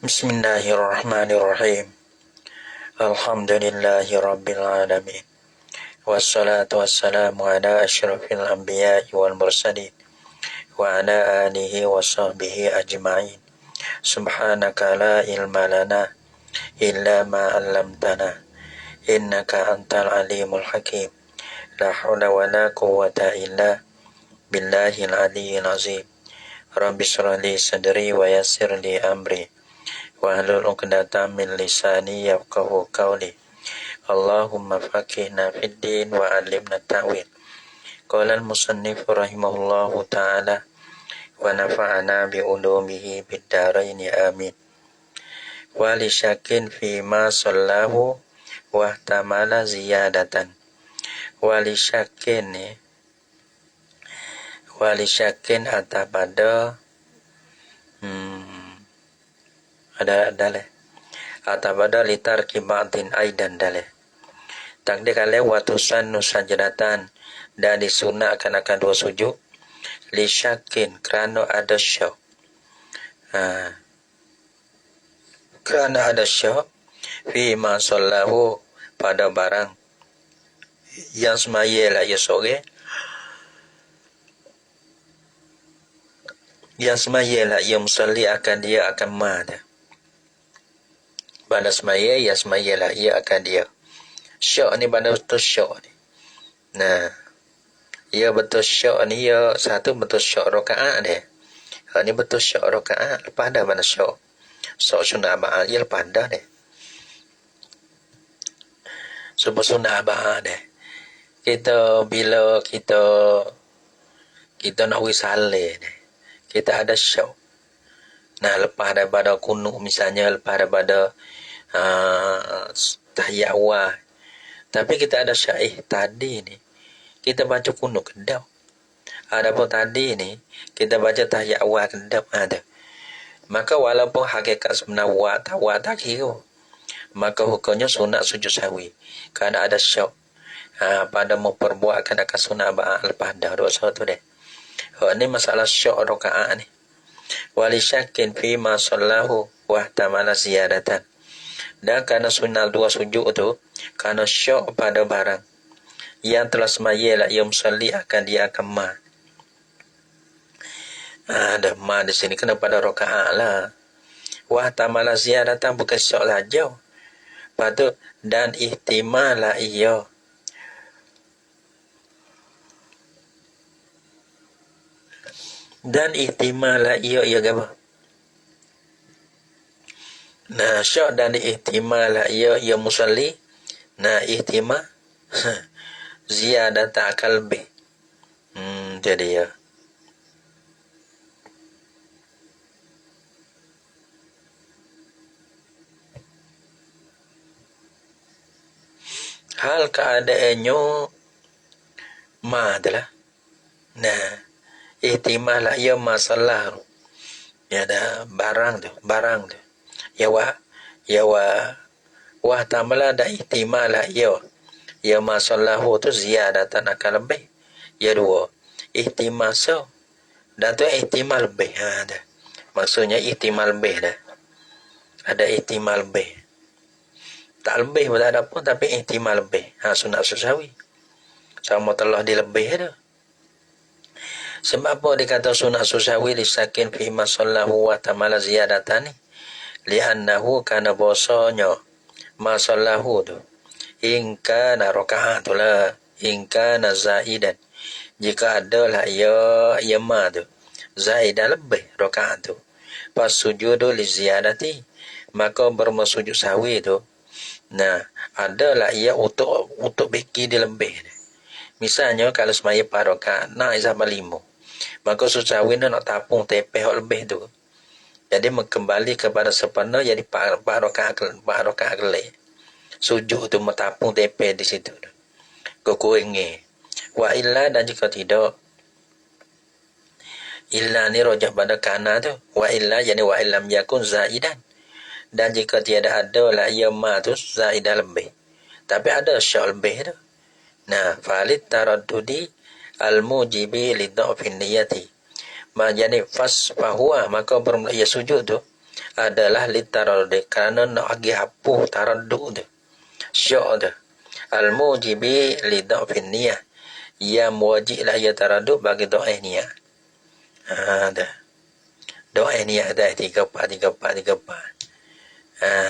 Bismillahirrahmanirrahim. Alhamdulillahi rabbil alamin. Wassalatu wassalamu ala asyrafil anbiya'i wal mursalin wa ala alihi wa sahbihi ajma'in. Subhanaka la ilma lana illa ma 'allamtana innaka antal alimul hakim. La hawla wa la quwwata illa billahil aliyyil azim. Rabbi shrah li sadri wa yassir li amri wahlul 'uqdatam min lisani yafqahu qawli. Allahumma faqihna fid din wa 'allimna ta'wil. Qala al-musannif rahimahullahu ta'ala wa nafa'ana bi ulumihi bid dharain amin. Wa li syakin fi ma sallahu wa tamala ziyadatan. Wa li syakin atapada ada dalih atapada litar kibatin aidan dalih takdir kale watusan nusajadatan dan disunahkan akan dua sujud li syakin kerana ada syak fi ma sallahu pada barang yang semaya lah ya sore yang semaya lah yang musalli akan dia akan mada pada semaya ya semaya lah ia akan dia syak ni pada betul syak ni. Nah ia betul syak ni ia satu betul syak rakaat dia. Ni betul syak rakaat lepas dah mana syak sunat abad ia lepas dah dia. Sebab sunat abad dia. Bila kita nak wisale ni kita ada syak. Nah lepas daripada kunut misalnya lepas daripada tahiyat awal. Tapi kita ada syaih tadi ni kita baca kunut kedap. Adapun tadi ni kita baca tahiyat awal kedap ada. Maka walaupun hakikat sebenar wa tak kira. Maka hukumnya sunat sujud sahwi. Kerana ada syak pada memperbuatkan akan sunat lepas dah dosa tu deh. Ni masalah syak rakaat ni. Wali syakin fi ma sallahu wa tamala ziyadatan. Dan kerana sunat dua sujud tu kerana syak pada barang yang telah semaya lah yang musalli akan dia akan ma. Ada ma di sini kena pada rakaat lah. Wa tamala ziyadatan bukan syak saja. Lepas dan ihtimal lah ia. Dan ihtimal lah ia apa? Nah syak dan ihtimal lah ia musalli. Nah ihtimal ziyadat akal lebih. Jadi ya. Hal keadaannya ma adalah. Nah ihtimal lah ia masalah ya ada barang tu ya wa tamala ada ihtimal lah ia masalah tu ziyadatan akan lebih ya dua ihtimal so dan tu ihtimal lebih ada maksudnya ihtimal lebih dah ada ihtimal lebih tak lebih pun tak ada pun tapi ihtimal lebih sunat susawi sama telah dilebih dah. Sebab apa dikata sunat susawi lisakin fi masallahu wa tamala ziyadatan ni? Li'annahu kana bosanya masallahu tu. Ingka na rakaat tu lah. Ingka na zaidan. Jika adalah ia ma tu. Zaidan lebih rakaat tu. Pas sujudu li ziyadati. Maka bermasujud sahwi tu. Nah, adalah ia untuk beki dia lebih. Misalnya kalau semaya parokat nak izabah 5. Maka susahwi nak tapung tepeh lebih tu. Jadi kembali kepada sepenuh jadi parokat kelai. Sujud tu metapung tepeh di situ. Kukuingi. Wa illa dan jika tidak. Illa ni rojak pada kana tu. Wa illa yani wa illam yakun zaidan. Dan jika tiada ada lah ia ma tu zaidan lebih. Tapi ada syak lebih tu. Nah, falit taraddudi al-mujibi li dha'fin niyati. Jadi fas fahuwa maka ia sujud tu adalah litaradud, kerana nak agi hapus taradud tu, syok tu. Al-mujibi li dha'fin niyah, yang wajib lah ia taradud bagi doa niyah. Dah. Doa niyah dah 3 4.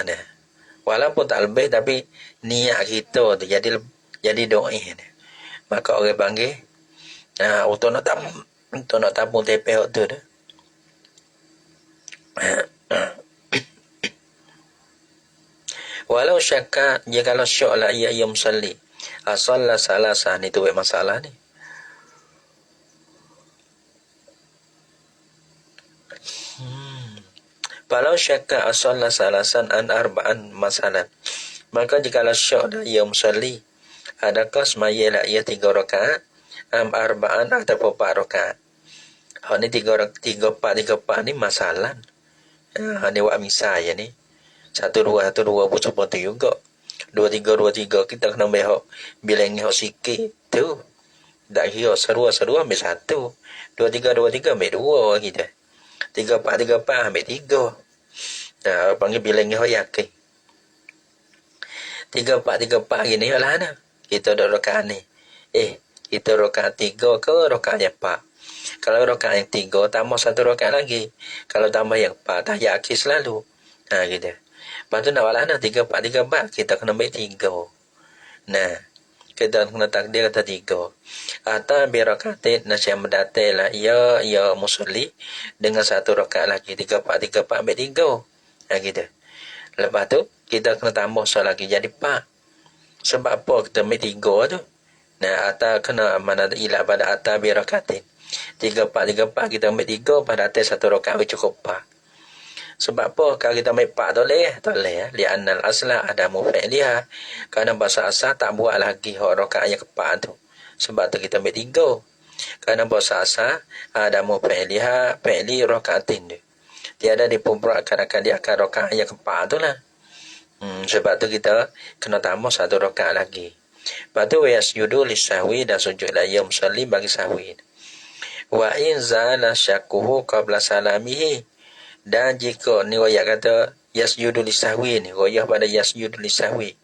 Dah. Walaupun tak lebih tapi niat kita tu jadi doa ni. Maka orang panggil untuk nak tabung tepeh tu dah. Walau syakka, jikalau syok lah ia musalli asalla salasan, itu masalah ni. Walau syakka asalla salasan an arba'an masalan, maka jikalau syok lah ia musalli, adakah semayalah ia 3 rakaat arba'an ataupun 4 rakaat. Hak ni 3 4 ni masalah. Ni wak misal ni 1 2 1 2 pun seperti juga. 2 3 kita kena behok bilang hok sikit tu. Tak kira seru ambil 1. 2 3 ambil 2 kita. 3 4 ambil 3. Panggil bilang hok yakin. 3 4 gini lah nah. Kita dah rakaat ni. Kita rakaat 3 ke rakaat yang 4. Kalau rakaat yang 3 tambah 1 rakaat lagi. Kalau tambah yang 4 dah yakin selalu. Gitu. Lepas tu nak walah 3 4 kita kena ambil 3. Nah, kita kena takdir kata 3. Atau birakatin nasi yang mendatai lah ya musalli dengan 1 rakaat lagi 3 4 ambil 3. Gitu. Lepas tu kita kena tambah soal lagi jadi 4. Sebab apa kita ambil 3 tu? Nah, atau kena mana ilah pada atas birakatin 3 4 kita ambil 3 pada atas 1 rakaat cukup 4. Sebab apa? Kalau kita ambil 4 tak boleh. Li'annal asla adamu fi'liha. Kerana bahasa asal tak buat lagi hak rakaat yang ke-4 tu. Sebab tu kita ambil 3. Kerana bahasa asal adamu fi'liha, fi'li rakaatin tu. Tiada diperbuatkan akan dia akan rakaat yang ke-4 tu lah. Sebab tu kita kena tambah 1 rakaat lagi. Lepas tu yasjudu lisahwi, dan sujud la ya musalli bagi sahwi. Wa in zala syakkuhu qabla salamihi. Dan jika ni royak kata yasjudu lisahwi ni, royak pada yasjudu lisahwi.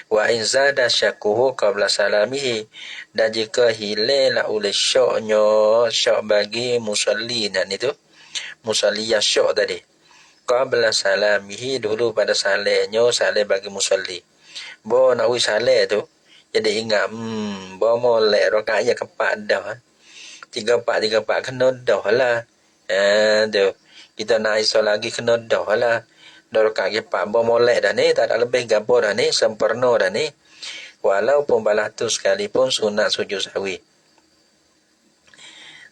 Wa in zada syakkuhu qabla salamihi, dan jika hilang oleh syok bagi musalli, dan itu musalli yang syok tadi qabla salamihi, dulu pada salihnya, salih bagi musalli. Bo nak salih tu jadi ingat bo molek rakaat yang ke-4 dah. 3 4 kena dah lah. Tu kita nak iso lagi kena dah lah. Dah rakaat ke-4 bo molek dah ni, tak ada lebih gapo dah ni, sempurna dah ni. Walaupun balah tu sekalipun sunat sujud sahwi.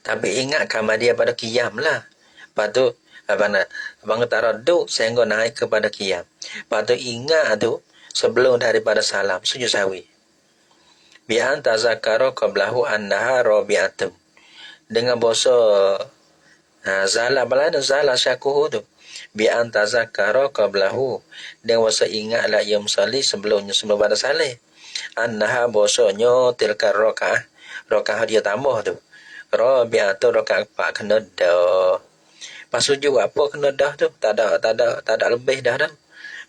Tapi ingat kamar dia pada qiyam lah. Lepas tu abang taraduk sehingga naik kepada qiyam. Lepas tu ingat tu sebelum daripada salam sujud sahwi. Bi'an tazakara qablahu annaha rabi'atun. Dengan bahasa zala balana zala syakuhu tu. Bi'an tazakara qablahu. Dengan bahasa ingatlah ia musalli sebelum pada salih. Annaha bahasanya tilka rakaah dia tambah tu. Rabi'atun rakaat 4 kena dah. Pas sujud apa kena dah tu? Tak ada lebih dah dah.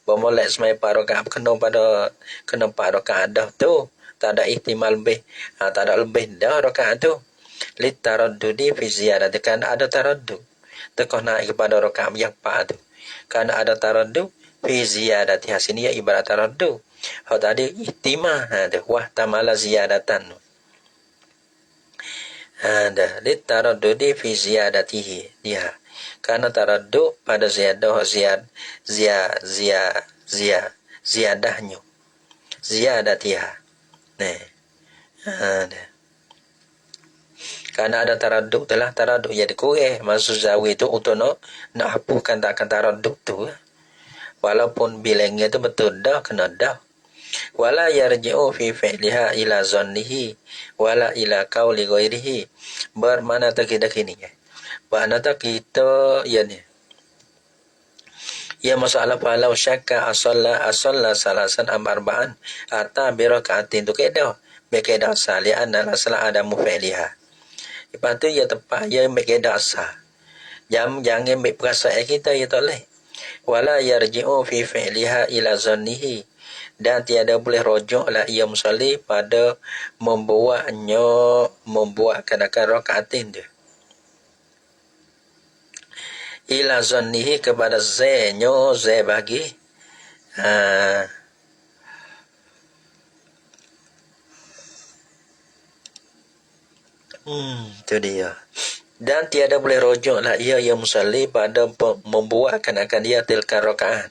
Bermulai semai 4 rakaat kena 4 rakaat dah tu. Tak ada ihtimal lebih. Tak ada lebih dah rakaat tu. Litaraddudi fi ziyadah, kan ada taraddud. Tekoh naik kepada rakaat yang 4 tu. Kerana ada taraddud fi ziyadah. Sini ya ibarat taraddud. Hak tadi ihtimah. Wah tamala ziyadatan. Litaraddudi fi ziyadatihi. Dia. Karena taraddud pada ziyadahnya. Ziyadatiha. Karena ada taraddud telah taraddud jadi kurang. Maksud zawi tu untuk nak hapuskan takkan taraddud tu. Walaupun bilangnya tu betul dah kena dah. Wala yarji'u fi fi'liha ila zannihi wala ila qawli ghairihi. Bermakna tak kita kini. Makna tak kita ya ni. Ya masalah falau syakka asalla salasan arba'an ata bi raka'atin tu kedah. Bekedah salian asla ada mufi'liha. Lepas tu ya tepat ya bekedah asal. Jangan ambil perasaan kita ya tak boleh. wala yarji'u fi fi'liha ila zannihi, dan tiada boleh rojoklah ia musalli pada membuatkan akan rakaatin dia ila zannihi kepada zanyo zai bagi itu dia. Dan tiada boleh rojoklah ia yang musalli pada membuatkan akan dia tilka rakaat.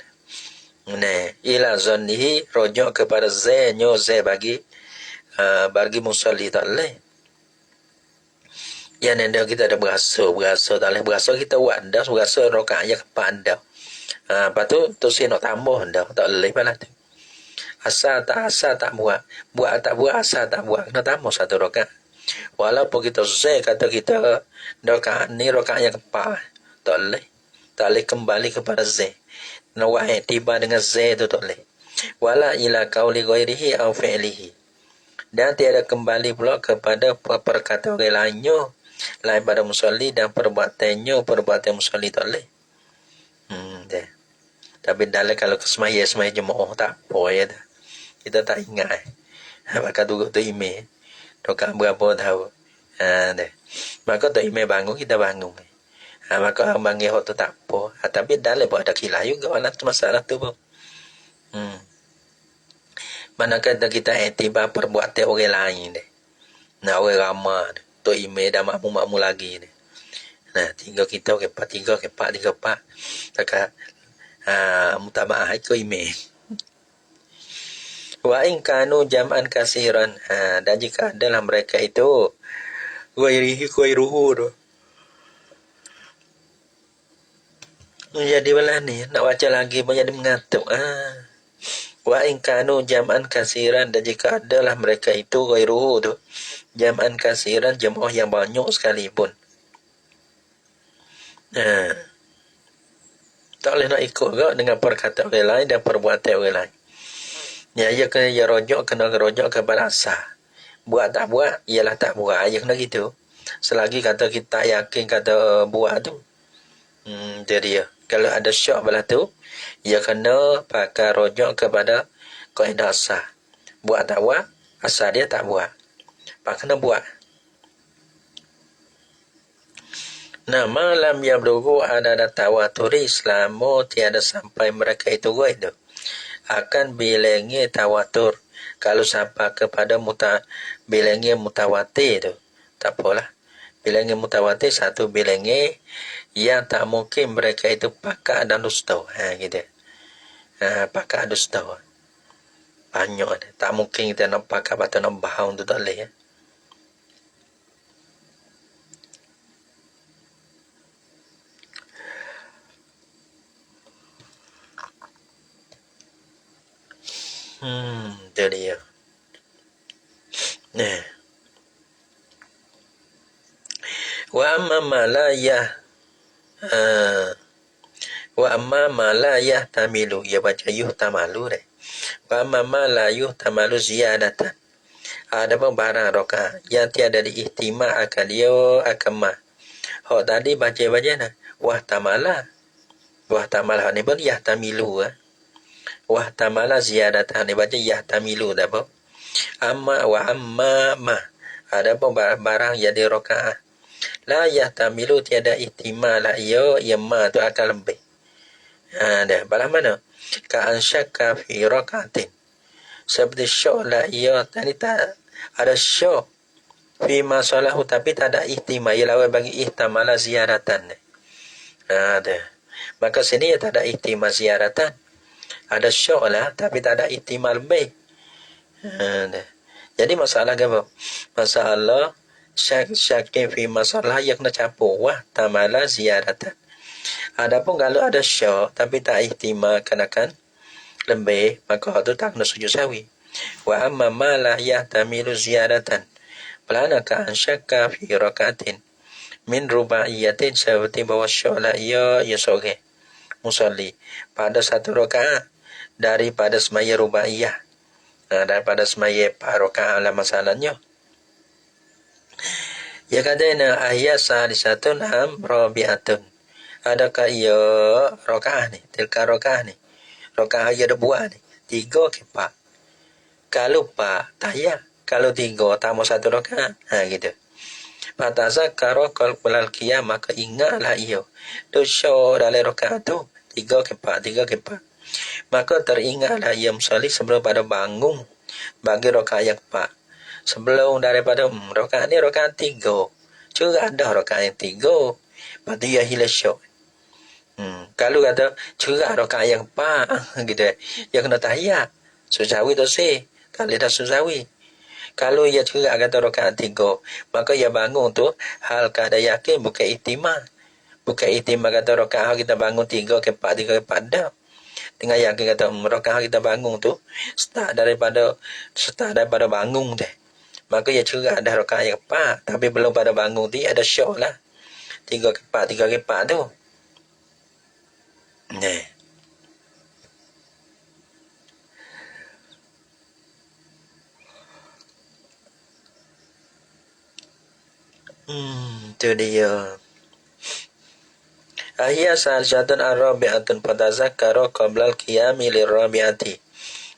Ila zannihi, rojok kepada zanyo zai bagi musalli tak boleh. Yang ada kita ada berasa tak boleh, berasa kita buat dah, berasa rakaat yang keempat dah. Lepas tu si nak tambah dah, tak boleh pala tu. Asal tak buat asal tak buat, kena tambah satu rakaat. Walaupun kita zai kata kita rakaat ni rakaat yang keempat, tak boleh kembali kepada zai. Nawai tiba dengan zai tu tak boleh. Wala ila qauli ghairihi au fi'lihi, dan tiada kembali pula kepada perkataan orang lainnya lain pada musalli dan perbuatan musalli tak boleh. Tapi dalam kalau semaya jemaah tak apa ya dah. Kita tak ingat. Maka duduk tu email. Rakaat berapa tahu. Deh. Maka tu email bangun, kita bangun. Maka bangun hok tu tak apa. Tapi dalam pun ada kilah juga masalah tu pun. Manakala kita iktibar perbuatan orang lain deh. Nah, orang ramah deh. Tu email dah makmum lagi deh. Nah, tiga kita tiga keempat. Takkan mutaba'ah ikut email. Wa in kanu jam'an kasiran, dan jika adalah mereka itu ghairuhu tu. Jadi belah ni nak baca lagi menjadi mengantuk. Wa in kanu jam'an kasiran, dan jika adalah mereka itu ghairuhu tu, jam'an kasiran, jemaah yang banyak sekalipun. Tak boleh nak ikut ke dengan perkataan orang lain dan perbuatan orang lain. Ya, kena rojok kepada asal. Buat tak buat, ialah tak buat. Ya kena gitu. Selagi kata kita yakin kata buat tu. Jadi kalau ada syak belah tu, ia kena pakai rojok kepada kaedah asal. Buat tak buat, asal dia tak buat. Pak kena buat. Malam yang berlaku ada tawaturi, selama tiada sampai mereka itu ghaib, akan bilangi tawatur. Kalau sampai kepada bilangi mutawatir tu, tak apalah. Bilangi mutawatir satu bilangi yang tak mungkin mereka itu pakai dan dusta. Gitu. Pakai dusta. Banyak. Tak mungkin kita nak pakai atau nak bahang tu tak boleh. Itu dia. Wa amma ma la yahtamilu, ya baca yuhtamalu deh. Wa amma ma la yuhtamalu ziyadatan, ada pun barang rakaat yang tiada diihtimal akan dia akan mah. Hok tadi baca nah. Wahtamala ni pun yahtamilu. Wahtamala ziyadatan ni baca yahtamilu dah apa. Amma ma, ada pun barang yang di rakaat la yahtamilu, tiada ihtimal lah ia ma tu akan lebih. Dah balas mana? Ka ansyaka fi rakaatin, seperti syak lah ia tadi tak ada syak fi masalahu, tapi tak ada ihtimal, ia lawan bagi ihtimala ziyadatan. Dah. Maka sini tak ada ihtimal ziyadatan. Ada syak lah tapi tak ada ihtimal lebih. Jadi masalah apa? Masalah syak fi masalah yang kena campur wah tamala ziyadatan. Adapun kalau ada syak tapi tak ihtimal akan lebih, maka itu tak kena sujud sawi. Wa amma ma la yahtamilu ziyadatan, pelana ka ansyaka fi rakaatin min rubaiyatin, seperti bahawa syak la ia seorang musalli pada satu rakaat daripada semaya rubaiyah, daripada semaya rakaat lah masalahnya. Ya katanya ayat salisatun rabi'atun, Adakah ia rakaat ni? Tilka rakaat ni. Rakaat ia ada buat ni. 3 ke 4. Kalau 4, tahiyat. Kalau 3, tambah 1 rakaat. Gitu. Fatazakara qalbal qiyam, maka ingatlah ia. Dosa dalam rakaat tu. 3 ke 4, 3 ke 4. Maka teringatlah ia musalli sebelum pada bangun bagi rakaat yang 4. Sebelum daripada rakaat ni rakaat 3. Juga ada rakaat yang 3. Lepas tu ia hilang syok. Kalau kata cerah rakaat yang 4 gitu. Ia kena tahiyat. Susawi tu sih. Kalau dah susawi. Kalau ia cerah kata rakaat 3, maka ia bangun tu hal keadaan yakin bukan ihtimal. Bukan ihtimal kata rakaat kita bangun 3 ke 4, 3 ke 4 dah. Dengan yakin kata rakaat kita bangun tu start daripada bangun deh. Maka ia cerah dah rakaat yang 4, tapi belum pada bangun tu ada syok lah. 3 ke 4, 3 ke 4 tu. Nah. Itu dia. Ahya sajatun arabi'atun fatazakkara qabla al-qiyami lirabi'ati.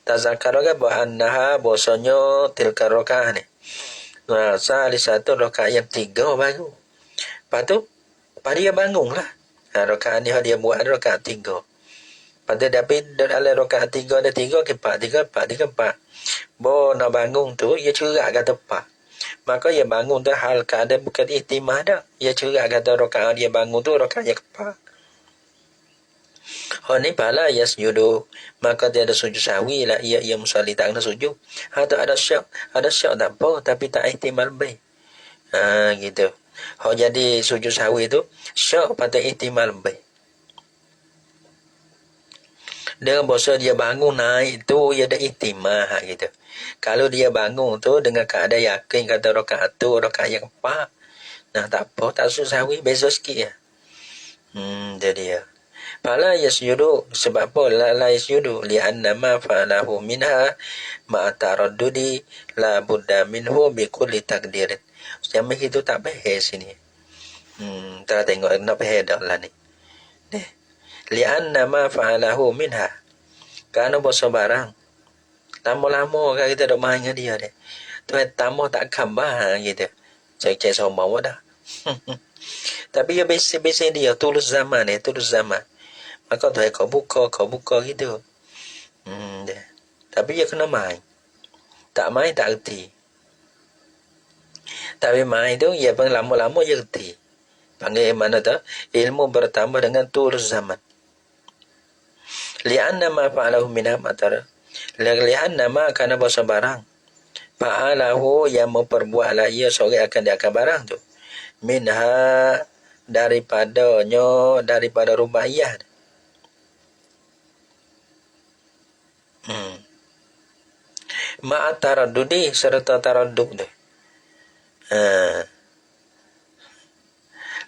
Tazakkara ke annaha bosonyo tilka rakaat ni. Nah, satu rakaat yang 3 baru. Lepas tu dia bangun lah. Rakaat ni dia buat rakaat 3. Lepas tu tapi dalam rakaat 3 ada 3 ke 4, 3 4, 3 4. Bo nak bangun tu ia cerak kata 4. Maka ia bangun tu hal keadaan bukan ihtimah dah. Ia cerak kata rakaat dia bangun tu rakaat yang 4. Ni pala yasjudu, maka dia ada sujud sahwi lah. Ia musalli tak kena sujud. Tu ada syak tak apa, tapi tak ihtimal lebih. Gitu. Jadi sujud sahwi tu syak pada ihtimal lebih. Dengan bahasa dia bangun naik tu ia ada ihtimah gitu. Kalau dia bangun tu dengan keadaan yakin kata rakaat tu rakaat yang 4. Nah tak apa, tak susawi, beza sikit ya. Dia dia. Fala yasjudu, sebab apa la yasjudu li anna ma fa'alahu minha ma taraddudi la budda minhu bi kulli takdirin. Sampai itu tak faham sini. Tak tengok nak faham dak lah ni. Li anna ma fa'alahu minha, kerana bosa barang lama-lama kan kita dok main dengan dia deh. Tu tamu tak kambah gitu. Cek sombong dah. Tapi ya besi dia tulus zaman. Maka tu kau buka gitu. Deh. Tapi dia kena main. Tak main tak erti. Tapi main tu ya pun lama-lama dia erti. Panggil mana tu? Ilmu bertambah dengan tulus zaman. Li'anna ma fa'alahu minha matara. Li'anna ma kana bahasa barang. Fa'alahu yang memperbuatlah ia seorang akan dia akan barang tu. Minha daripada rubaiyah. Ma'a taraddudi serta taraddud tu.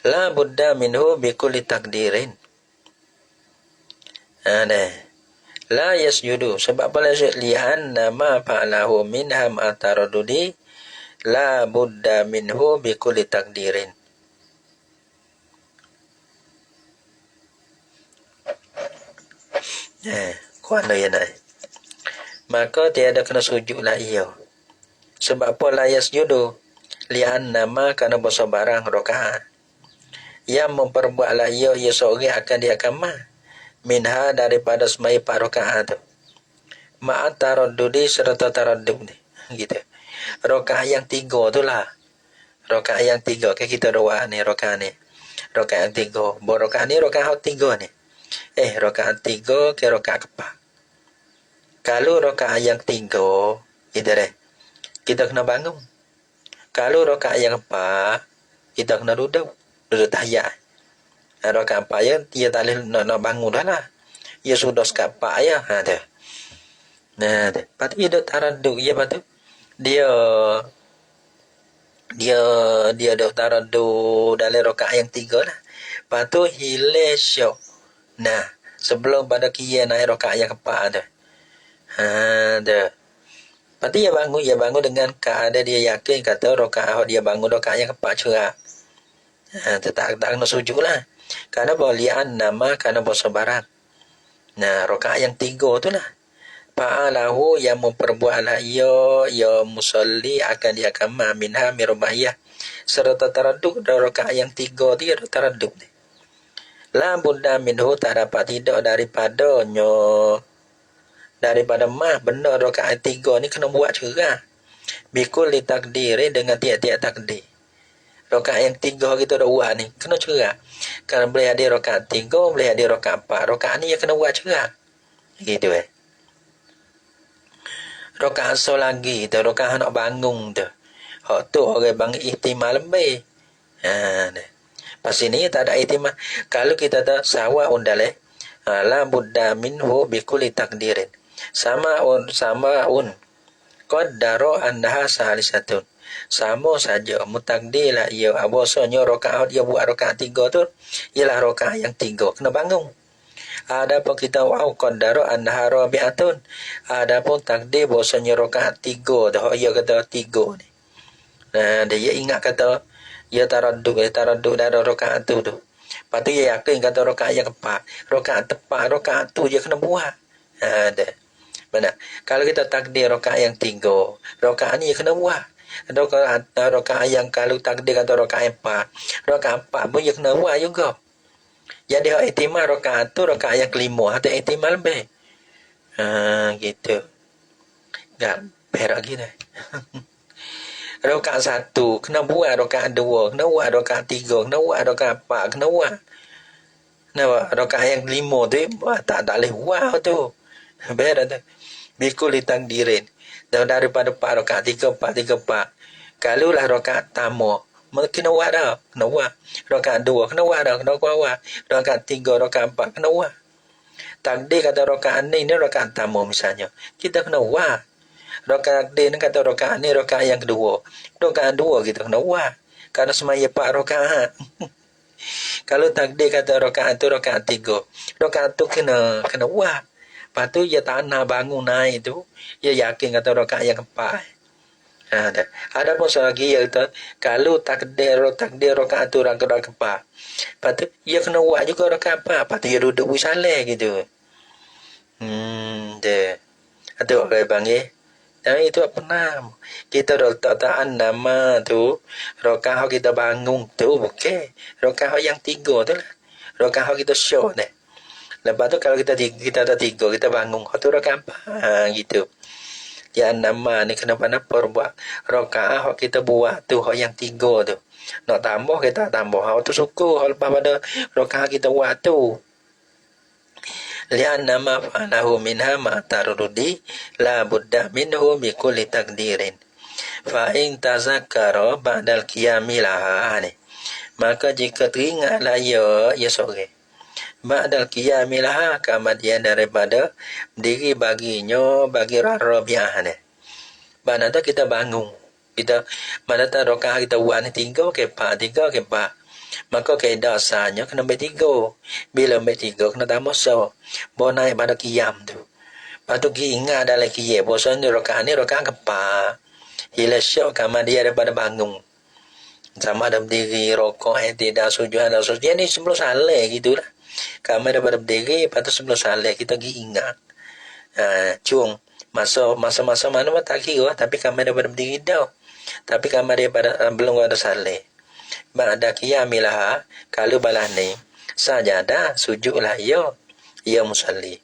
La budda minhu bi kulli takdirin. La yasjudu, sebab apa li'anna ma fa'alahu minha ma'a taraddudi la budda minhu bi kulli takdirin. Kuat ya nak. Maka tiada kena sujudlah ia. Sebab apa la yasjudu li'anna ma kana bahasa barang rakaat. Yang memperbuatlah ia seorang akan dia akan minha daripada semai 4 rakaat tu. Ma'a taraddudi serta taraddud ni. Gitu. Rakaat yang 3 tu lah. Rakaat yang 3 ke kita doa ni rakaat ni. Rakaat yang 3. Rakaat ni rakaat 3 ni. Rakaat 3 ke rakaat 4. Kalau rakaat yang 3 itu deh. Kita kena bangun. Kalau rakaat yang 4 kita kena duduk tahiyat. Rakaat 4 ya, dia tak boleh nak bangun dah lah. Ia sudah sekat 4 ya. Tu. Nah, tu. Lepas tu dia duduk taraduk. Ya, lepas tu dia duduk taraduk dalam rakaat yang 3 lah. Lepas tu hilang syok. Nah, sebelum pada kia naik rakaat yang 4 tu. Tu. Lepas tu dia bangun dengan keadaan dia yakin kata rakaat dia bangun rakaat yang 4 cerah. Tak kena sujud lah. Karena li'an nama karena sebarang. Nah, rakaat yang 3 tu lah. Fa'alahu yang memperbuatlah ya musalli akan dia kama minha mirbaiyah. Serta taraddud dari rakaat yang 3 dia ada taraddud. La budda minhu tak dapat tidak daripada mah benda rakaat 3 ni kena buat juga. Bikul li takdiri dengan tiap-tiap takdir. Rakaat yang 3 kita dah buat ni kena juga. Kalau boleh ada rakaat 3, boleh ada rakaat 4. Rakaat ni yang kena buat juga. Gitu Rakaat so lagi tu, rakaat nak bangun tu. Hak tu orang bangun ihtimal lebih. Pas ini tak ada ihtimal. Kalau kita tak sawa undale, la budda minhu bikuli takdirin. Sama un. Qaddaro annaha salisatun. Sama saja mutakdir lah ia abosonyo rakaat dia buat rakaat 3 tu ialah rakaat yang 3 kena bangun. Adapun kita qaddaro annaha rabi'atun. Adapun takdir bahasanya rakaat 3 dah ia kata 3 ni. Nah dia ingat kata ia taraddud dari rakaat tu. Lepas tu dia yakin kata rakaat yang keempat. Rakaat tepat rakaat tu dia kena buat. Dah. Benar. Kalau kita takdir rakaat yang 3, rakaat ni kena buat. Rakaat yang kalau takdir kata rakaat 4, rakaat 4 pun dia kena buat juga. Jadi hak ihtimal rakaat tu rakaat yang kelima atau ihtimal lebih. Gitu. Tak perak gitu. Rakaat 1 kena buat, rakaat 2 kena buat, rakaat 3 kena buat, rakaat 4 kena buat. Nah, rakaat yang kelima tu tak boleh buat tu. Berat tu. Bikul takdirin. Daripada 4 rakaat 3 4. Kalau lah rakaat tamu kena buat dah, kena buat. Rakaat 2 kena buat dah, kena buat. Rakaat 3, rakaat 4 kena buat. Takdir kata rakaat ni rakaat tamu misalnya. Kita kena buat. Rakaat ni kata rakaat ni rakaat yang kedua. Rakaat 2 kita kena buat. Karena semaya 4 rakaat. Kalau takdir kata rakaat tu rakaat 3, rakaat tu kena buat. Lepas tu dia tanah bangun naik tu, dia yakin kata rakaat yang keempat. Ada pun selagi iaitu kalau takdir rakaat tu rakaat keempat. Lepas tu dia kena buat juga rakaat 4. Lepas tu dia duduk bersalah gitu. Dia. Itu orang panggil. Dan itu pernah kita dah letakkan nama tu rakaat kita bangun tu bukan. Rakaat yang 3 tu lah. Rakaat kita syok ni. Lepas tu kalau kita ada 3 kita bangun tu rakaat 4 gitu. Yang nama ni kenapa buat rakaat hak kita buat tu hak yang 3 tu. Nak tambah kita tambah. Hak tu syukur hak lepas pada rakaat kita buat tu. Lian nama fa'alahu minha ma taruddi la budda minhu bi kulli takdirin. Fa in tazakkara ba'dal qiyami laha ni. Maka jika teringatlah ia sore. Ba'dal qiyami laha kemudian daripada diri baginya bagi rabi'ah ni. Mana tak kita bangun. Kita mana tak rakaat kita buat ni 3 ke 4 3 ke 4. Maka kaedah asalnya kena ambil 3. Bila ambil 3 kena tambah so. Bawa naik pada qiyam tu. Lepas tu ingat dalam qiyam. Bosan rakaat ni rakaat keempat. Hila syok kemudian daripada bangun. Sama ada berdiri, rokok, tidak sujud, ada sujud. Ni sebelum salah gitu lah. Kami daripada berdiri, lepas tu sebelum salah kita pergi ingat. Cung. Masa-masa mana pun tak kira. Tapi kami daripada berdiri dah. Tapi kami daripada belum ada salah. Ba'da qiyamilah kalau balas ni sajadah sujudlah ia musalli.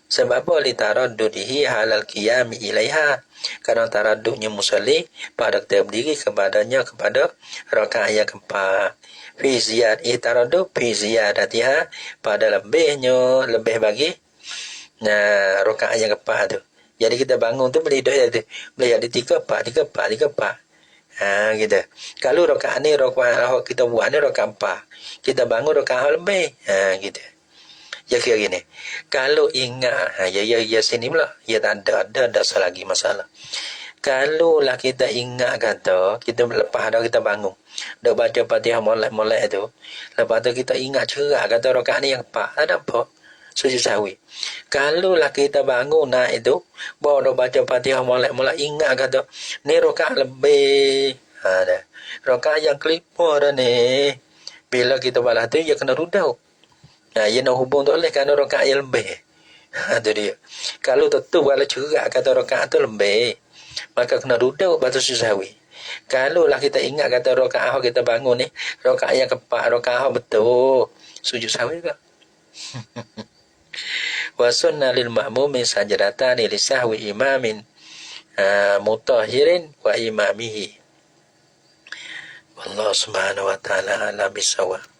Sebab boleh taraddudihi halal qiyami ilaiha. Kerana taraddudnya musalli pada kita berdiri kepadanya kepada rakaat yang keempat. Fi ziyad taraddud fi ziyadatiha pada lebih bagi rakaat yang keempat tu. Jadi kita bangun tu boleh dah tu. Boleh ada 3 4 gitu. Kalau rakaat ni rakaat kita buat ni rakaat 4. Kita bangun rakaat lebih. Gitu. Ya kira gini. Kalau ingat ya sini pula. Ya tak ada selagi masalah. Kalau lah kita ingat kata kita lepas dah kita bangun. Dah baca Fatihah molek tu. Lepas tu kita ingat cerak kata rakaat ni yang 4. Ada apa? Sujud sahwi. Kalau lah kita bangun naik itu, baru baca Fatihah molek ingat kata ni rakaat lebih. Ada. Rakaat yang kelima dah ni. Bila kita balas tu, ia kena rudau. Ia nak hubung tu oleh kerana rakaat yang lebih. Itu dia. Kalau tentu kalau cerak kata rakaat tu lebih, maka kena rudau batu sahwi. Kalau lah kita ingat kata rakaat kita bangun ni, rakaat yang keempat, rakaat betul, sujud sahwi ke? Wa sunna lil ma'mumi sajdatan li sahwi imamin mutahirin wa imamihi. Wallahu subhanahu wa ta'ala ala bisawab.